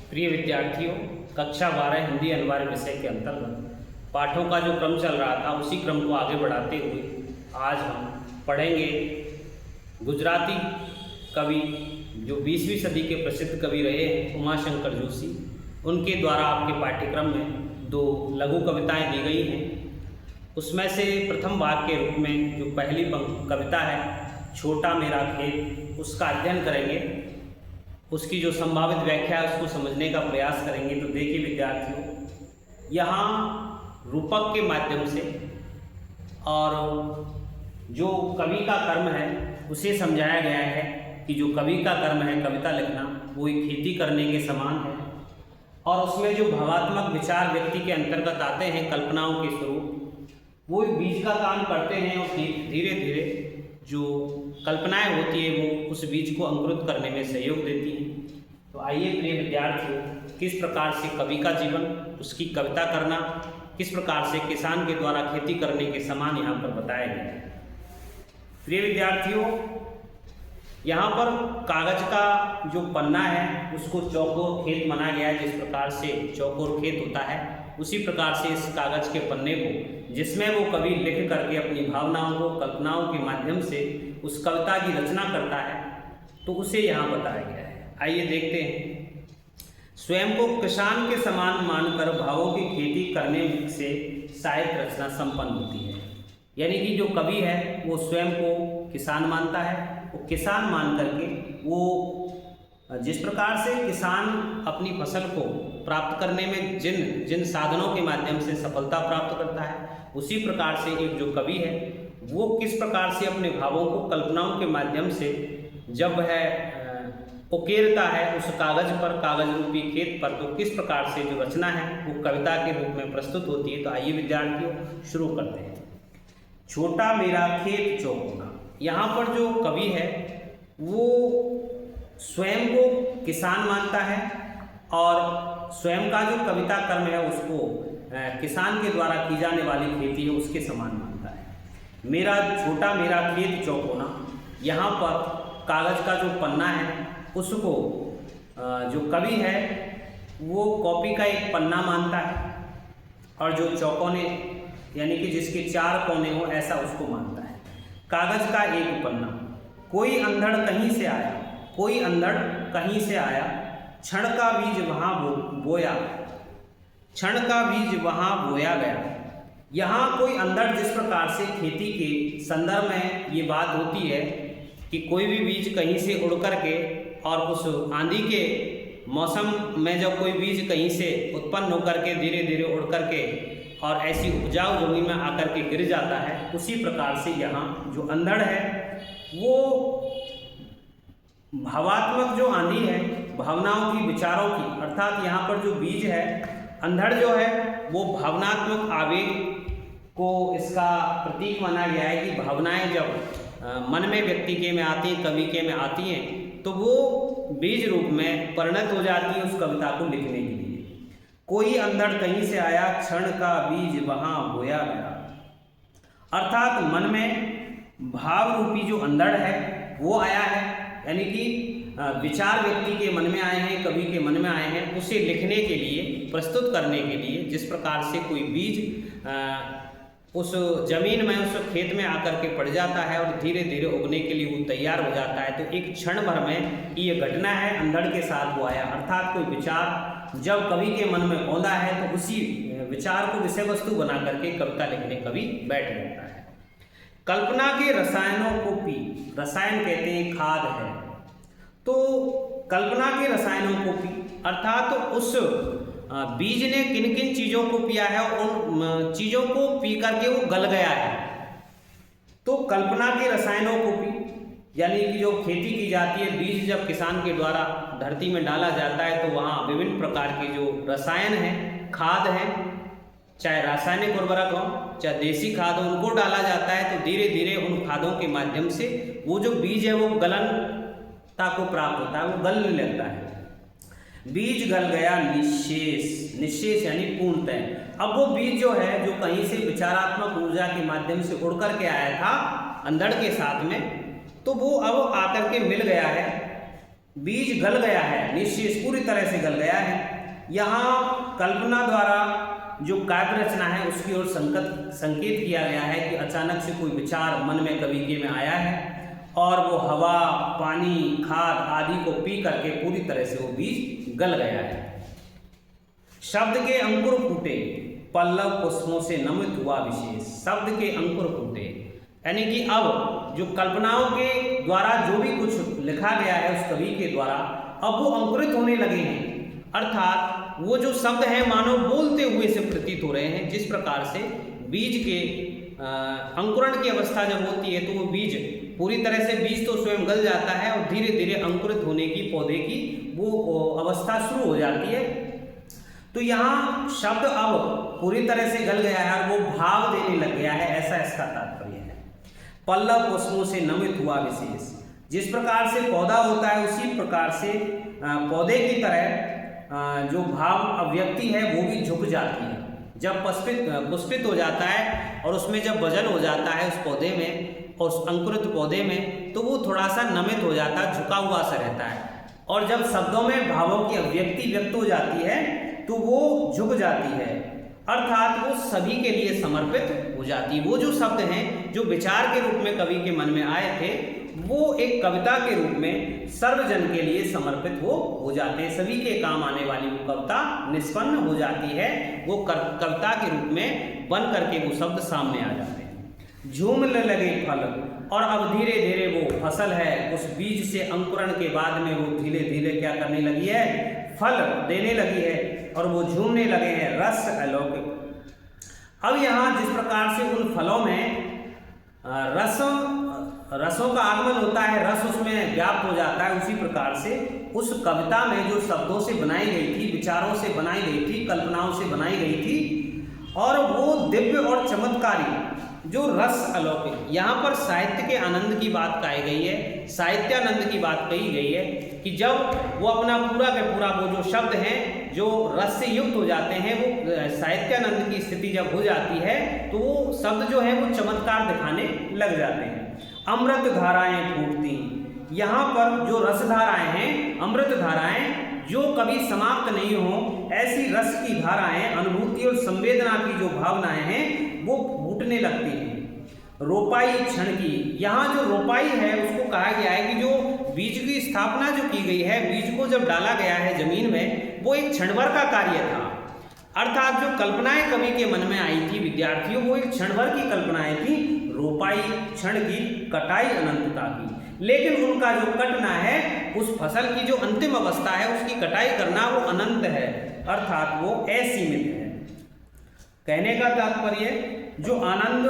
प्रिय विद्यार्थियों, कक्षा 12 हिंदी अनिवार्य विषय के अंतर्गत पाठों का जो क्रम चल रहा था उसी क्रम को आगे बढ़ाते हुए आज हम पढ़ेंगे गुजराती कवि जो 20वीं सदी के प्रसिद्ध कवि रहे हैं उमाशंकर जोशी। उनके द्वारा आपके पाठ्यक्रम में 2 लघु कविताएं दी गई हैं। उसमें से प्रथम भाग के रूप में जो पहली कविता है छोटा मेरा खेत, उसका अध्ययन करेंगे, उसकी जो संभावित व्याख्या है उसको समझने का प्रयास करेंगे। तो देखिए विद्यार्थियों, यहाँ रूपक के माध्यम से और जो कवि का कर्म है उसे समझाया गया है कि जो कवि का कर्म है कविता लिखना वो एक खेती करने के समान है, और उसमें जो भावात्मक विचार व्यक्ति के अंतर्गत आते हैं कल्पनाओं के स्वरूप, वो बीज का काम करते हैं और धीरे धीरे जो कल्पनाएं होती है वो उस बीज को अंकुरित करने में सहयोग देती हैं। तो आइए प्रिय विद्यार्थियों, किस प्रकार से कवि का जीवन, उसकी कविता करना, किस प्रकार से किसान के द्वारा खेती करने के समान यहाँ पर बताया गया है। प्रिय विद्यार्थियों, यहाँ पर कागज का जो पन्ना है उसको चौकोर खेत माना गया है। जिस प्रकार से चौकोर खेत होता है उसी प्रकार से इस कागज के पन्ने को, जिसमें वो कवि लिख करके अपनी भावनाओं को कल्पनाओं के माध्यम से उस कविता की रचना करता है, तो उसे यहाँ बताया गया है। आइए देखते हैं। स्वयं को किसान के समान मानकर भावों की खेती करने से साहित्य रचना संपन्न होती है। यानी कि जो कवि है वो स्वयं को किसान मानता है, वो किसान मान करके वो जिस प्रकार से किसान अपनी फसल को प्राप्त करने में जिन साधनों के माध्यम से सफलता प्राप्त करता है, उसी प्रकार से एक जो कवि है वो किस प्रकार से अपने भावों को कल्पनाओं के माध्यम से जब वह उकेरता है उस कागज पर, कागज रूपी खेत पर, तो किस प्रकार से जो रचना है वो कविता के रूप में प्रस्तुत होती है। तो आइए विद्यार्थियों शुरू करते हैं। छोटा मेरा खेत चौकोना। यहाँ पर जो कवि है वो स्वयं को किसान मानता है और स्वयं का जो कविता कर्म है उसको किसान के द्वारा की जाने वाली खेती है उसके समान मानता है। मेरा छोटा मेरा खेत चौकोना, यहाँ पर कागज का जो पन्ना है उसको जो कवि है वो कॉपी का एक पन्ना मानता है, और जो चौकोने यानी कि जिसके 4 कोने हो ऐसा उसको मानता है। कागज का एक पन्ना। कोई अंधड़ कहीं से आया, कोई अंधड़ कहीं से आया, क्षण का बीज वहाँ बोया, क्षण का बीज वहाँ बोया गया। यहाँ कोई अंधड़ जिस प्रकार से खेती के संदर्भ में ये बात होती है कि कोई भी बीज कहीं से उड़ कर के और उस आंधी के मौसम में जब कोई बीज कहीं से उत्पन्न होकर के धीरे धीरे उड़ कर के और ऐसी उपजाऊ जमीन में आकर के गिर जाता है, उसी प्रकार से यहाँ जो अंधड़ है वो भावात्मक जो आंधी है भावनाओं की, विचारों की, अर्थात यहाँ पर जो बीज है अंधड़ जो है वो भावनात्मक आवेग को इसका प्रतीक माना गया है कि भावनाएं जब मन में व्यक्ति के में आती हैं, कवि के में आती हैं, तो वो बीज रूप में परिणत हो जाती है उस कविता को लिखने के लिए। कोई अंधड़ कहीं से आया, क्षण का बीज वहाँ बोया गया। अर्थात मन में भाव रूपी जो अंधड़ है वो आया है, यानी कि विचार व्यक्ति के मन में आए हैं, कवि के मन में आए हैं, उसे लिखने के लिए, प्रस्तुत करने के लिए। जिस प्रकार से कोई बीज उस जमीन में, उस खेत में आकर के पड़ जाता है और धीरे धीरे उगने के लिए वो तैयार हो जाता है, तो एक क्षण भर में ये घटना है अंधड़ के साथ वो आया। अर्थात कोई विचार जब कवि के मन में औंधा है तो उसी विचार को विषय वस्तु बना करके कविता लिखने कवि बैठ जाता है। कल्पना के रसायनों को पी, रसायन कहते हैं खाद है, तो कल्पना के रसायनों को पी अर्थात तो उस बीज ने किन किन चीज़ों को पिया है, उन चीज़ों को पी करके वो गल गया है। तो कल्पना के रसायनों को पी, यानी कि जो खेती की जाती है, बीज जब किसान के द्वारा धरती में डाला जाता है तो वहाँ विभिन्न प्रकार के जो रसायन हैं, खाद हैं, चाहे रासायनिक उर्वरक हो चाहे देसी खाद हो, उनको डाला जाता है। तो धीरे धीरे उन खादों के माध्यम से वो जो बीज है वो गलनता को प्राप्त होता है, वो गलने लगता है। बीज गल गया निशेष, निशेष यानी पूर्णतः। अब वो बीज जो है जो कहीं से विचारात्मक ऊर्जा के माध्यम से उड़ कर के आया था अंधड़ के साथ में, तो वो अब आकर के मिल गया है बीज गल गया है, निश्चय पूरी तरह से गल गया है। यहाँ कल्पना द्वारा जो काव्य रचना है उसकी ओर संकेत किया गया है कि अचानक से कोई विचार मन में कवि के में आया है और वो हवा, पानी, खाद आदि को पी करके पूरी तरह से वो बीज गल गया है। शब्द के अंकुर फूटे, पल्लव पुष्पों से नमित हुआ विशेष। शब्द के अंकुर फूटे यानी कि अब जो कल्पनाओं के द्वारा जो भी कुछ लिखा गया है उस कवि के द्वारा अब वो अंकुरित होने लगे हैं, अर्थात वो जो शब्द हैं मानो बोलते हुए से प्रतीत हो रहे हैं। जिस प्रकार से बीज के अंकुरण की अवस्था जब होती है तो वो बीज पूरी तरह से बीज तो स्वयं गल जाता है और धीरे धीरे अंकुरित होने की पौधे की वो अवस्था शुरू हो जाती है। तो यहाँ शब्द अब पूरी तरह से गल गया है और वो भाव देने लग गया है, ऐसा इसका तात्पर्य है। पल्लव पुष्पों से नमित हुआ विशेष। जिस प्रकार से पौधा होता है उसी प्रकार से पौधे की तरह जो भाव अभिव्यक्ति है वो भी झुक जाती है। जब पुष्पित हो जाता है और उसमें जब वजन हो जाता है उस पौधे में और उस अंकुरित पौधे में तो वो थोड़ा सा नमित हो जाता है, झुका हुआ सा रहता है। और जब शब्दों में भावों की अभिव्यक्ति व्यक्त हो जाती है तो वो झुक जाती है, अर्थात वो सभी के लिए समर्पित हो जाती है। वो जो शब्द हैं जो विचार के रूप में कवि के मन में आए थे वो एक कविता के रूप में सर्वजन के लिए समर्पित हो जाते हैं। सभी के काम आने वाली वो कविता निष्पन्न हो जाती है, वो कविता के रूप में बन करके वो शब्द सामने आ जाते हैं। झूमने लगे फल, और अब धीरे धीरे वो फसल है उस बीज से अंकुरण के बाद में वो धीरे धीरे क्या करने लगी है, फल देने लगी है और वो झूमने लगे हैं रस अलौकिक। अब यहाँ जिस प्रकार से उन फलों में रसों का आगमन होता है, रस उसमें व्याप्त हो जाता है, उसी प्रकार से उस कविता में जो शब्दों से बनाई गई थी, विचारों से बनाई गई थी, कल्पनाओं से बनाई गई थी और वो दिव्य और चमत्कारी जो रस अलौकिक। यहाँ पर साहित्य के आनंद की बात कही गई है, साहित्यानंद की बात कही गई है कि जब वो अपना पूरा का पूरा वो जो शब्द हैं जो रस से युक्त हो जाते हैं, वो साहित्यानंद की स्थिति जब हो जाती है तो वो शब्द जो है वो चमत्कार दिखाने लग जाते हैं। अमृत धाराएं फूटती, यहाँ पर जो रस धाराएं हैं, अमृत धाराएं जो कभी समाप्त नहीं हो, ऐसी रस की धाराएं, अनुभूति और संवेदना की जो भावनाएं हैं वो फूटने लगती हैं। रोपाई क्षण की, यहाँ जो रोपाई है उसको कहा गया है कि जो बीज की स्थापना जो की गई है, बीज को जब डाला गया है जमीन में, वो एक क्षण भर का कार्य था, अर्थात जो कल्पनाएं कवि के मन में आई थी विद्यार्थियों, वो एक क्षण भर की कल्पनाएं थी। रोपाई क्षण की, कटाई अनंतता की, लेकिन उनका जो कटना है उस फसल की जो अंतिम अवस्था है उसकी कटाई करना वो अनंत है, अर्थात वो असीमित है। कहने का तात्पर्य जो आनंद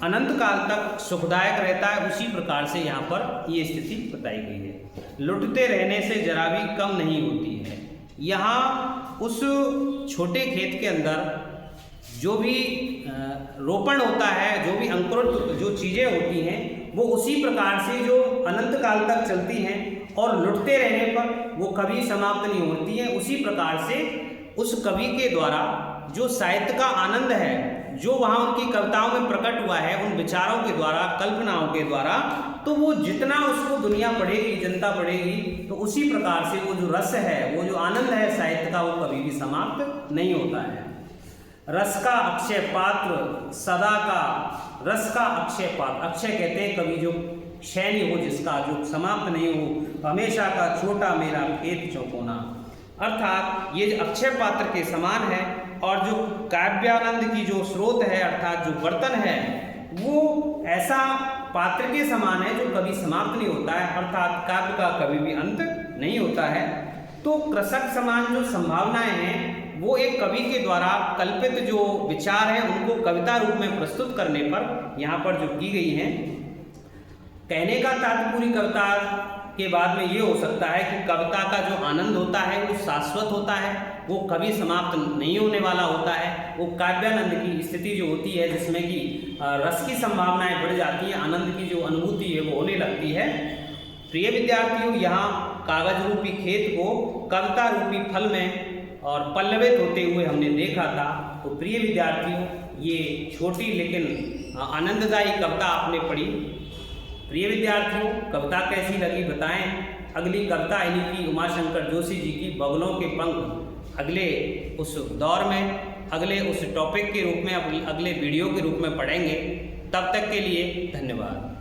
अनंत काल तक सुखदायक रहता है, उसी प्रकार से यहाँ पर ये स्थिति बताई गई है। लुटते रहने से जरा भी कम नहीं होती है। यहाँ उस छोटे खेत के अंदर जो भी रोपण होता है, जो भी अंकुरित जो चीज़ें होती हैं वो उसी प्रकार से जो अनंत काल तक चलती हैं और लुटते रहने पर वो कभी समाप्त नहीं होती हैं। उसी प्रकार से उस कवि के द्वारा जो साहित्य का आनंद है जो वहाँ उनकी कविताओं में प्रकट हुआ है, उन विचारों के द्वारा, कल्पनाओं के द्वारा, तो वो जितना उसको दुनिया पढ़ेगी, जनता पढ़ेगी, तो उसी प्रकार से वो जो रस है, वो जो आनंद है साहित्य का, वो कभी भी समाप्त नहीं होता है। रस का अक्षय पात्र सदा का, रस का अक्षय पात्र, अक्षय कहते हैं कभी जो क्षय नहीं हो, जिसका जो समाप्त नहीं हो, हमेशा का छोटा मेरा खेत चौकोना, अर्थात ये अक्षय पात्र के समान है। और जो काव्यानंद की जो स्रोत है, अर्थात जो बर्तन है, वो ऐसा पात्र के समान है जो कभी समाप्त नहीं होता है, अर्थात काव्य का कभी भी अंत नहीं होता है। तो कृषक समान जो संभावनाएं हैं वो एक कवि के द्वारा कल्पित जो विचार हैं उनको कविता रूप में प्रस्तुत करने पर यहाँ पर जो की गई हैं। कहने का तात्पर्य कविता के बाद में ये हो सकता है कि कविता का जो आनंद होता है वो शाश्वत होता है, वो कभी समाप्त नहीं होने वाला होता है। वो काव्यानंद की स्थिति जो होती है जिसमें कि रस की संभावनाएं बढ़ जाती हैं, आनंद की जो अनुभूति है वो होने लगती है। प्रिय विद्यार्थियों, यहाँ कागज रूपी खेत को कविता रूपी फल में और पल्लवित होते हुए हमने देखा था। तो प्रिय विद्यार्थियों, ये छोटी लेकिन आनंददायी कविता आपने पढ़ी। प्रिय विद्यार्थियों, कविता कैसी लगी बताएं। अगली कविता है लिखी उमाशंकर जोशी जी की बगलों के पंख अगले उस दौर में, अगले उस टॉपिक के रूप में, अगले वीडियो के रूप में पढ़ेंगे। तब तक के लिए धन्यवाद।